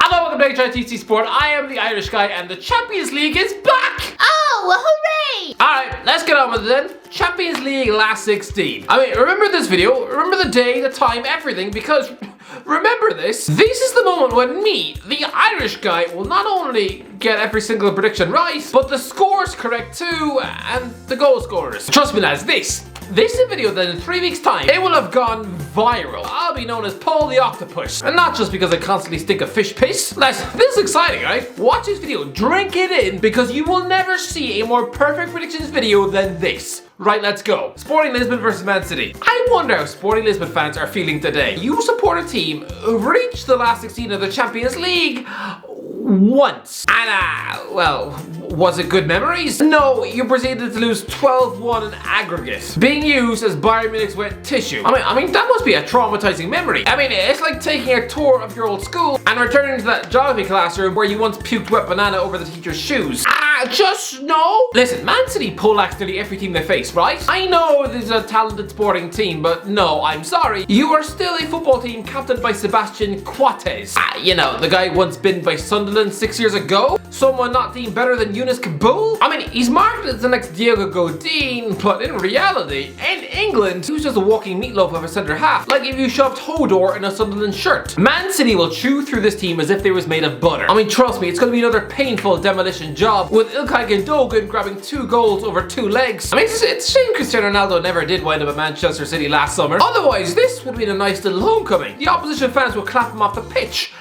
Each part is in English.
Hello, welcome back to HITC Sport. I am the Irish guy and the Champions League is back! Oh, hooray! Alright, let's get on with it then. Champions League last 16. Remember this video, remember the day, the time, everything, because remember this. This is the moment when me, the Irish guy, will not only get every single prediction right, but the scores correct too, and the goal scorers. Trust me lads, this is a video that in 3 weeks time, it will have gone viral. I'll be known as Paul the Octopus. And not just because I constantly stink of fish piss. Lads, this is exciting, right? Watch this video, drink it in, because you will never see a more perfect predictions video than this. Right, let's go. Sporting Lisbon versus Man City. I wonder how Sporting Lisbon fans are feeling today. You support a team who reached the last 16 of the Champions League once. And well, was it good memories? No, you proceeded to lose 12-1 in aggregate, being used as Bayern Munich's wet tissue. I mean, that must be a traumatizing memory. I mean, it's like taking a tour of your old school and returning to that geography classroom where you once puked wet banana over the teacher's shoes. Just no. Listen, Man City poleaxed nearly every team they face, right? I know this is a talented sporting team, but no, I'm sorry. You are still a football team captained by Sebastian Coates. You know, the guy once been by Sunderland 6 years ago. Someone not deemed better than Yunus Kabul. I mean, he's marketed as the next Diego Godin, but in reality, in England, he was just a walking meatloaf of a centre half. Like if you shoved Hodor in a Sunderland shirt. Man City will chew through this team as if they was made of butter. I mean, trust me, it's going to be another painful demolition job with Ilkay Gundogan grabbing 2 goals over 2 legs. I mean, it's a shame Cristiano Ronaldo never did wind up at Manchester City last summer. Otherwise, this would have been a nice little homecoming. The opposition fans would clap him off the pitch.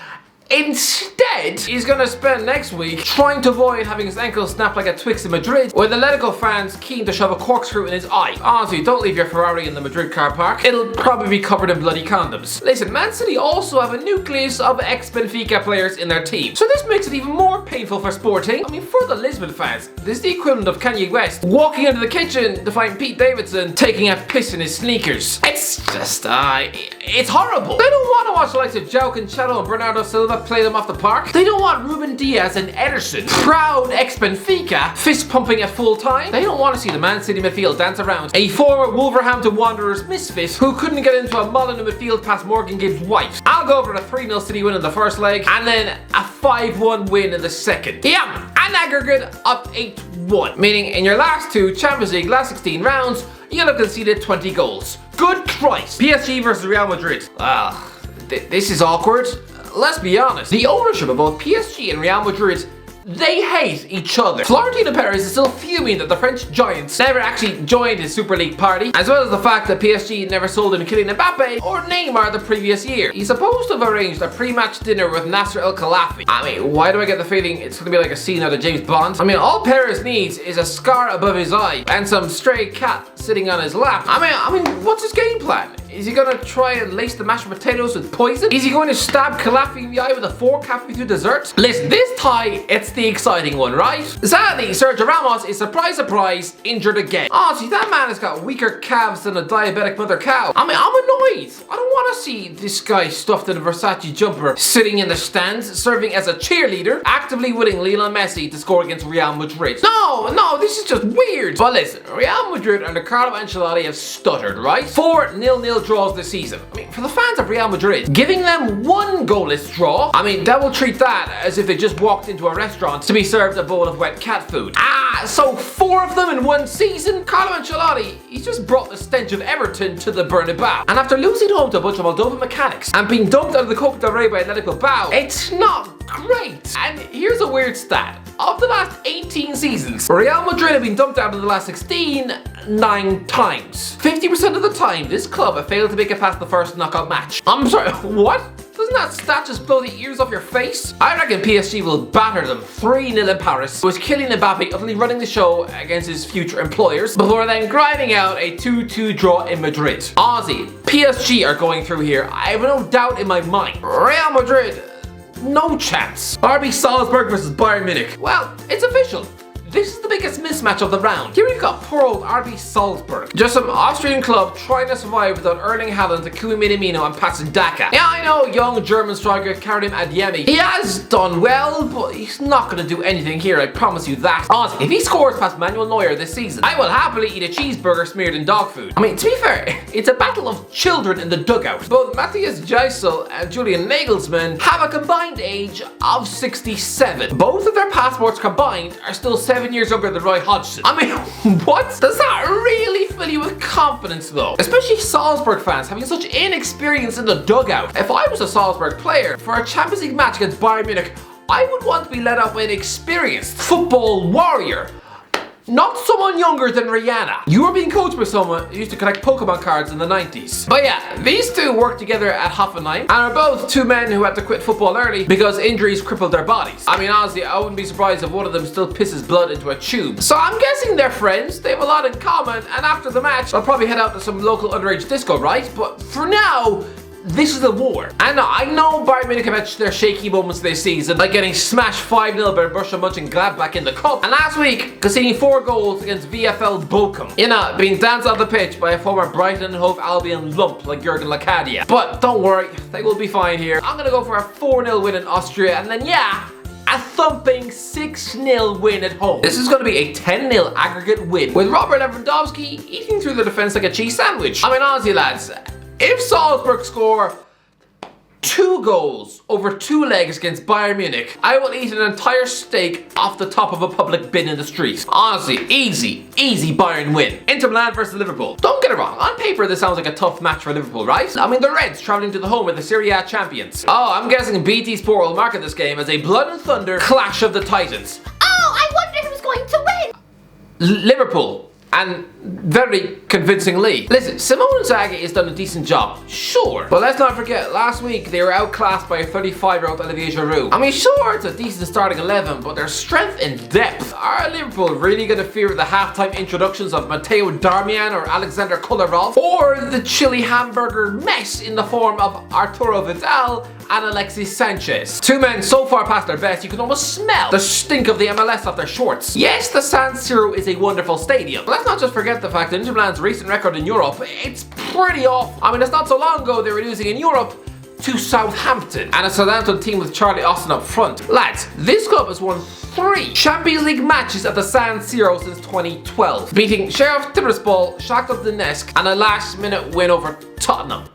Instead, he's gonna spend next week trying to avoid having his ankle snap like a Twix in Madrid, with Atletico fans keen to shove a corkscrew in his eye. Honestly, don't leave your Ferrari in the Madrid car park. It'll probably be covered in bloody condoms. Listen, Man City also have a nucleus of ex-Benfica players in their team, so this makes it even more painful for Sporting. I mean, for the Lisbon fans, this is the equivalent of Kanye West walking into the kitchen to find Pete Davidson taking a piss in his sneakers. It's just, it's horrible. They don't want to watch the likes of João Cancelo and Bernardo Silva play them off the park. They don't want Ruben Diaz and Ederson, proud ex-Benfica, fist pumping at full time. They don't want to see the Man City midfield dance around a former Wolverhampton Wanderers misfit who couldn't get into a Molyneux midfield past Morgan Gibbs White. I'll go for a 3-0 City win in the first leg and then a 5-1 win in the second. Yeah, an aggregate of 8-1, meaning in your last 2 Champions League last 16 rounds, you'll have conceded 20 goals. Good Christ. PSG versus Real Madrid. This is awkward. Let's be honest, the ownership of both PSG and Real Madrid, they hate each other. Florentino Perez is still fuming that the French giants never actually joined his Super League party, as well as the fact that PSG never sold him Kylian Mbappe or Neymar the previous year. He's supposed to have arranged a pre-match dinner with Nasser El Khelafi. I mean, why do I get the feeling it's going to be like a scene out of James Bond? I mean, all Perez needs is a scar above his eye and some stray cat sitting on his lap. I mean, what's his game plan? Is he gonna try and lace the mashed potatoes with poison? Is he going to stab Khelafi in the eye with a fork halfway through dessert? Listen, this tie, it's the exciting one, right? Sadly, Sergio Ramos is, surprise, surprise, injured again. Honestly, that man has got weaker calves than a diabetic mother cow. I mean, I'm annoyed. I don't want to see this guy stuffed in a Versace jumper, sitting in the stands, serving as a cheerleader, actively willing Lionel Messi to score against Real Madrid. No, this is just weird. But listen, Real Madrid under Carlo Ancelotti have stuttered, right? 4-0 draws this season. I mean, for the fans of Real Madrid, giving them 1 goalless draw, I mean, they will treat that as if they just walked into a restaurant to be served a bowl of wet cat food. So 4 of them in 1 season? Carlo Ancelotti, he's just brought the stench of Everton to the Bernabeu. And after losing home to a bunch of Moldovan mechanics and being dumped out of the Copa del Rey by Atletico Bilbao, it's not great. And here's a weird stat. Of the last 18 seasons, Real Madrid have been dumped out of the last 16 9 times. 50% of the time, this club have failed to make it past the first knockout match. I'm sorry, what? Doesn't that stat just blow the ears off your face? I reckon PSG will batter them 3-0 in Paris, with Kylian Mbappe utterly running the show against his future employers, before then grinding out a 2-2 draw in Madrid. Aussie, PSG are going through here. I have no doubt in my mind. Real Madrid, no chance. RB Salzburg versus Bayern Munich. Well, it's official. this is the biggest mismatch of the round. Here we've got poor old RB Salzburg, just some Austrian club trying to survive without Erling Haaland, Takumi Minamino and Patson Daka. Yeah, I know, young German striker Karim Adeyemi. He has done well, but he's not going to do anything here, I promise you that. Honestly, if he scores past Manuel Neuer this season, I will happily eat a cheeseburger smeared in dog food. I mean, to be fair, it's a battle of children in the dugout. Both Matthias Geisel and Julian Nagelsmann have a combined age of 67. Both of their passports combined are still 7 years younger than Roy Hodgson. I mean, what? Does that really fill you with confidence though? Especially Salzburg fans having such inexperience in the dugout. If I was a Salzburg player for a Champions League match against Bayern Munich, I would want to be led up by an experienced football warrior. Not someone younger than Rihanna. You were being coached by someone who used to collect Pokemon cards in the 90s. But yeah, these two worked together at Hoffenheim and are both two men who had to quit football early because injuries crippled their bodies. I mean, honestly, I wouldn't be surprised if one of them still pisses blood into a tube. So I'm guessing they're friends, they have a lot in common, and after the match, they'll probably head out to some local underage disco, right? But for now, this is a war. And I know Bayern Munich have had their shaky moments this season, like getting smashed 5-0 by Borussia Mönchengladbach in the cup, and last week conceding 4 goals against VfL Bochum. You know, being danced off the pitch by a former Brighton and Hove Albion lump like Jurgen Lakadia. But don't worry, they will be fine here. I'm gonna go for a 4-0 win in Austria, and then yeah, a thumping 6-0 win at home. This is going to be a 10-0 aggregate win, with Robert Lewandowski eating through the defence like a cheese sandwich. I mean, honestly lads, if Salzburg score 2 goals over 2 legs against Bayern Munich, I will eat an entire steak off the top of a public bin in the street. Honestly, easy Bayern win. Inter Milan versus Liverpool. Don't get it wrong, on paper this sounds like a tough match for Liverpool, right? I mean, the Reds travelling to the home of the Serie A champions. Oh, I'm guessing BT Sport will market this game as a blood and thunder clash of the titans. Oh, I wonder who's going to win. Liverpool. And very convincingly. Listen, Simone Inzaghi has done a decent job, sure. But let's not forget, last week they were outclassed by a 35-year-old Olivier Giroud. I mean, sure, it's a decent starting 11, but their strength and depth. Are Liverpool really going to fear the halftime introductions of Matteo Darmian or Alexander Kolarov? Or the chili hamburger mess in the form of Arturo Vidal and Alexis Sanchez? 2 men so far past their best, you can almost smell the stink of the MLS off their shorts. Yes, the San Siro is a wonderful stadium, but let's not just forget the fact that Inter Milan's recent record in Europe, it's pretty awful. I mean, it's not so long ago they were losing in Europe to Southampton, and a Southampton team with Charlie Austin up front. Lads, this club has won 3 Champions League matches at the San Siro since 2012, beating Sheriff Tiraspol, Shakhtar Donetsk, and a last-minute win over Tottenham.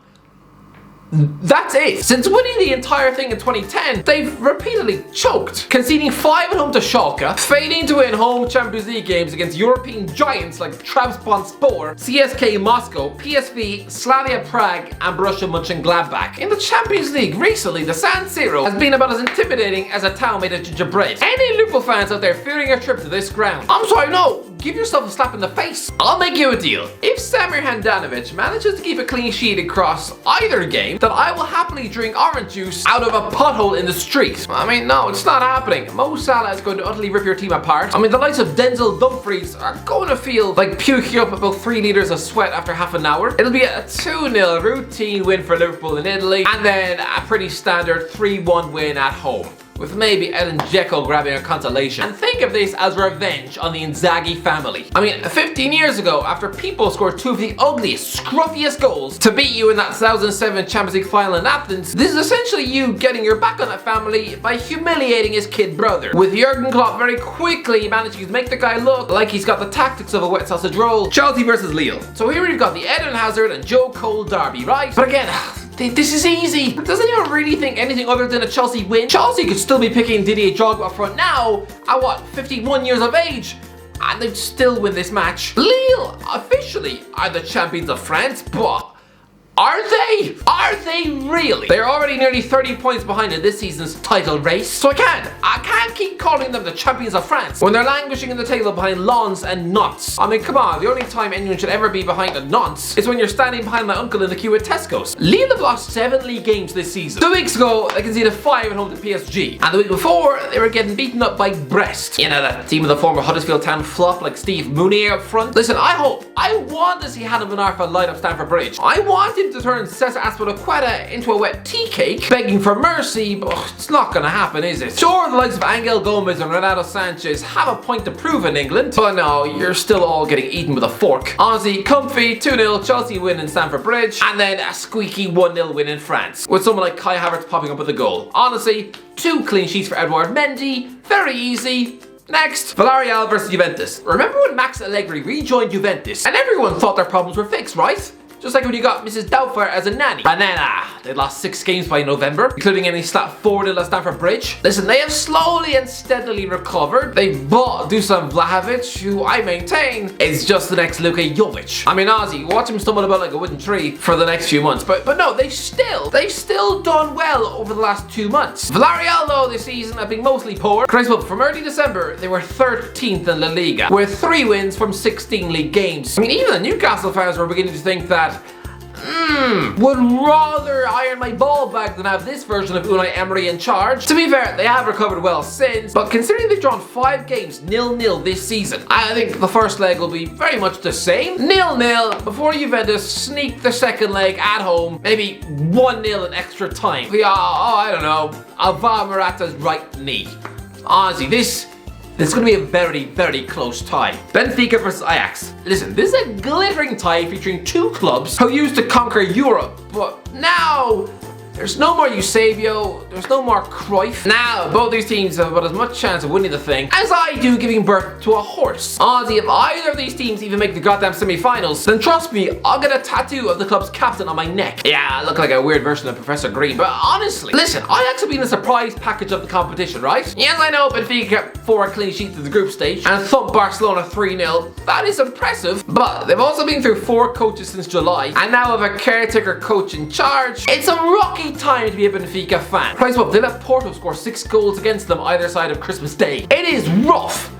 That's it. Since winning the entire thing in 2010, they've repeatedly choked, conceding 5 at home to Schalke, failing to win home Champions League games against European giants like Trabzonspor, CSK Moscow, PSV, Slavia Prague, and Borussia Mönchengladbach. In the Champions League recently, the San Siro has been about as intimidating as a town made of gingerbread. Any Liverpool fans out there fearing a trip to this ground, I'm sorry, no, give yourself a slap in the face. I'll make you a deal. If Samir Handanovic manages to keep a clean sheet across either game, then I will happily drink orange juice out of a pothole in the street. I mean, no, it's not happening. Mo Salah is going to utterly rip your team apart. I mean, the likes of Denzel Dumfries are going to feel like puking up about 3 litres of sweat after half an hour. It'll be a 2-0 routine win for Liverpool in Italy, and then a pretty standard 3-1 win at home, with maybe Edin Dzeko grabbing a consolation. And think of this as revenge on the Inzaghi family. I mean, 15 years ago, after people scored 2 of the ugliest, scruffiest goals to beat you in that 2007 Champions League final in Athens, this is essentially you getting your back on that family by humiliating his kid brother, with Jurgen Klopp very quickly managing to make the guy look like he's got the tactics of a wet sausage roll. Chelsea versus Lille. So here we've got the Eden Hazard and Joe Cole derby, right? But again, this is easy. Does anyone really think anything other than a Chelsea win? Chelsea could still be picking Didier Drogba up front now at what, 51 years of age, and they'd still win this match. Lille officially are the champions of France, but are they? Are they really? They're already nearly 30 points behind in this season's title race. So I can't keep calling them the champions of France when they're languishing in the table behind Lens and Nantes. I mean, come on, the only time anyone should ever be behind a Nantes is when you're standing behind my uncle in the queue at Tesco's. Lille have lost 7 league games this season. 2 weeks ago, they conceded 5 at home to PSG. And the week before, they were getting beaten up by Brest. You know, that team of the former Huddersfield Town flop like Steve Mounier up front. Listen, I want to see Hanna Ben Arfa light up Stamford Bridge. I want him to turn Cesar Azpilicueta into a wet tea cake, begging for mercy, but it's not gonna happen, is it? Sure, the likes of Angel Daniel Gomez and Renato Sanchez have a point to prove in England, but no, you're still all getting eaten with a fork. Honestly, comfy 2-0 Chelsea win in Stamford Bridge, and then a squeaky 1-0 win in France, with someone like Kai Havertz popping up with a goal. Honestly, 2 clean sheets for Edouard Mendy, very easy. Next, Villarreal versus Juventus. Remember when Max Allegri rejoined Juventus and everyone thought their problems were fixed, right? Just like when you got Mrs. Doubtfire as a nanny. And then, they lost 6 games by November, including getting slapped 4-0 at Stamford Bridge. Listen, they have slowly and steadily recovered. They bought Dusan Vlahovic, who I maintain is just the next Luka Jovic. I mean, honestly, watch him stumble about like a wooden tree for the next few months. But no, they've still done well over the last 2 months. Villarreal, though, this season have been mostly poor. Crazy, but from early December, they were 13th in La Liga, with 3 wins from 16 league games. I mean, even the Newcastle fans were beginning to think that would rather iron my ball back than have this version of Unai Emery in charge. To be fair, they have recovered well since, but considering they've drawn 5 games 0-0 this season, I think the first leg will be very much the same. 0-0 before Juventus sneak the second leg at home, maybe 1-0 in extra time. Yeah, I don't know, Alvaro Morata's right knee. Honestly, this is going to be a very, very close tie. Benfica versus Ajax. Listen, this is a glittering tie featuring 2 clubs who used to conquer Europe, but now there's no more Eusebio, there's no more Cruyff. Now, both these teams have about as much chance of winning the thing as I do giving birth to a horse. Honestly, if either of these teams even make the goddamn semi-finals, then trust me, I'll get a tattoo of the club's captain on my neck. Yeah, I look like a weird version of Professor Green, but honestly, listen, Ajax have been the surprise package of the competition, right? Yes, I know Benfica kept 4 clean sheets in the group stage and thumped Barcelona 3-0. That is impressive, but they've also been through 4 coaches since July and now have a caretaker coach in charge. It's a rocky time to be a Benfica fan. Price up, they let Porto score 6 goals against them either side of Christmas Day. It is rough.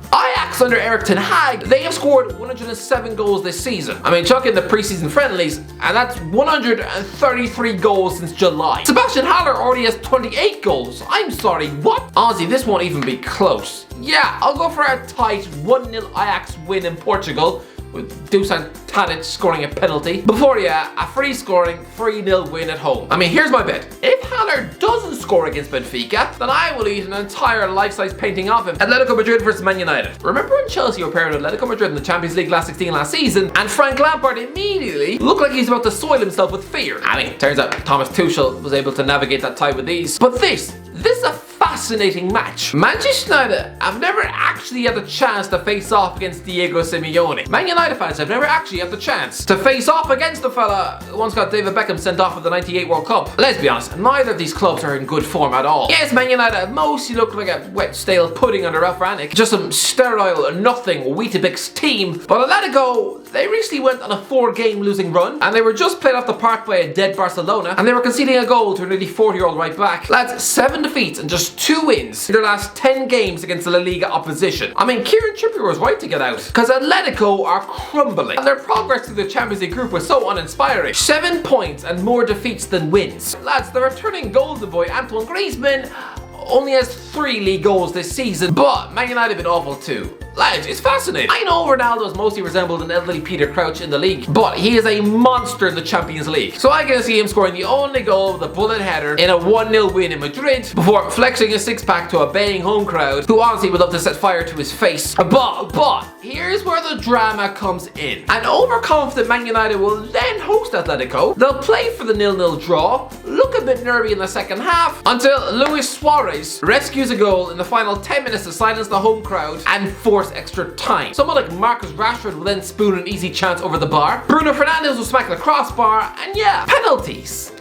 Ajax under Erik ten Hag, they have scored 107 goals this season. I mean, chuck in the preseason friendlies, and that's 133 goals since July. Sebastian Haller already has 28 goals. I'm sorry, what? Honestly, this won't even be close. Yeah, I'll go for a tight 1-0 Ajax win in Portugal, with Dusan Tadic scoring a penalty. Before a free scoring 3-0 win at home. I mean, here's my bet. If Haller doesn't score against Benfica, then I will eat an entire life-size painting of him. Atletico Madrid versus Man United. Remember when Chelsea were paired with Atletico Madrid in the Champions League last 16 last season, and Frank Lampard immediately looked like he's about to soil himself with fear? I mean, turns out Thomas Tuchel was able to navigate that tie with ease. But this is a fascinating match. Manchester United have never actually had the chance to face off against Diego Simeone. Man United fans have never actually had the chance to face off against the fella who once got David Beckham sent off at the '98 World Cup. Let's be honest, neither of these clubs are in good form at all. Yes, Man United mostly look like a wet, stale pudding under Ralph Rangnick, just some sterile, nothing Weetabix team. But Atletico, they recently went on a 4-game losing run, and they were just played off the park by a dead Barcelona, and they were conceding a goal to a nearly 40-year-old right back. Lads, 7 defeats and just 2 wins in their last 10 games against the La Liga opposition. I mean, Kieran Trippier was right to get out, because Atletico are crumbling, and their progress through the Champions League group was so uninspiring. 7 points and more defeats than wins. Lads, the returning golden boy Antoine Griezmann only has 3 league goals this season, but Man United have been awful too. Lads, it's fascinating. I know Ronaldo has mostly resembled an elderly Peter Crouch in the league, but he is a monster in the Champions League. So I can see him scoring the only goal with a bullet header in a 1-0 win in Madrid before flexing his 6-pack to a baying home crowd who honestly would love to set fire to his face. But here's where the drama comes in. An overconfident Man United will then host Atletico. They'll play for the 0-0 draw, look a bit nervy in the second half, until Luis Suarez rescues a goal in the final 10 minutes to silence the home crowd and force extra time. Someone like Marcus Rashford will then spoon an easy chance over the bar. Bruno Fernandes will smack the crossbar, and penalties.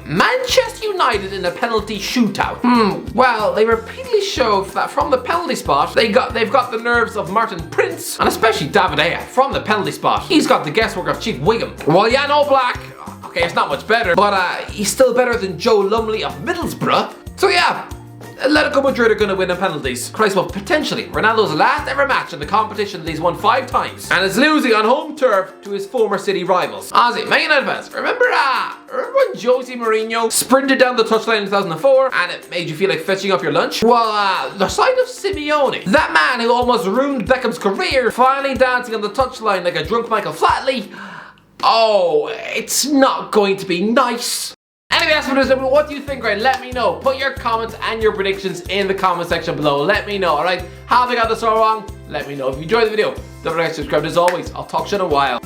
Manchester United in a penalty shootout. Well, they repeatedly showed that from the penalty spot, they've got the nerves of Martin Prince, and especially David Aya from the penalty spot. He's got the guesswork of Chief Wiggum. While Jan Oblak, okay, it's not much better, but he's still better than Joe Lumley of Middlesbrough. So Atletico Madrid are going to win in penalties. Christ, well, potentially Ronaldo's last ever match in the competition that he's won 5 times, and is losing on home turf to his former City rivals. Honestly, Man United fans, remember when Jose Mourinho sprinted down the touchline in 2004 and it made you feel like fetching up your lunch? Well, the sight of Simeone, that man who almost ruined Beckham's career, finally dancing on the touchline like a drunk Michael Flatley, it's not going to be nice. Anyway, that's what it is. What do you think, right? Let me know. Put your comments and your predictions in the comment section below. Let me know, alright? Have I got this all wrong? Let me know. If you enjoyed the video, don't forget to subscribe. As always, I'll talk to you in a while.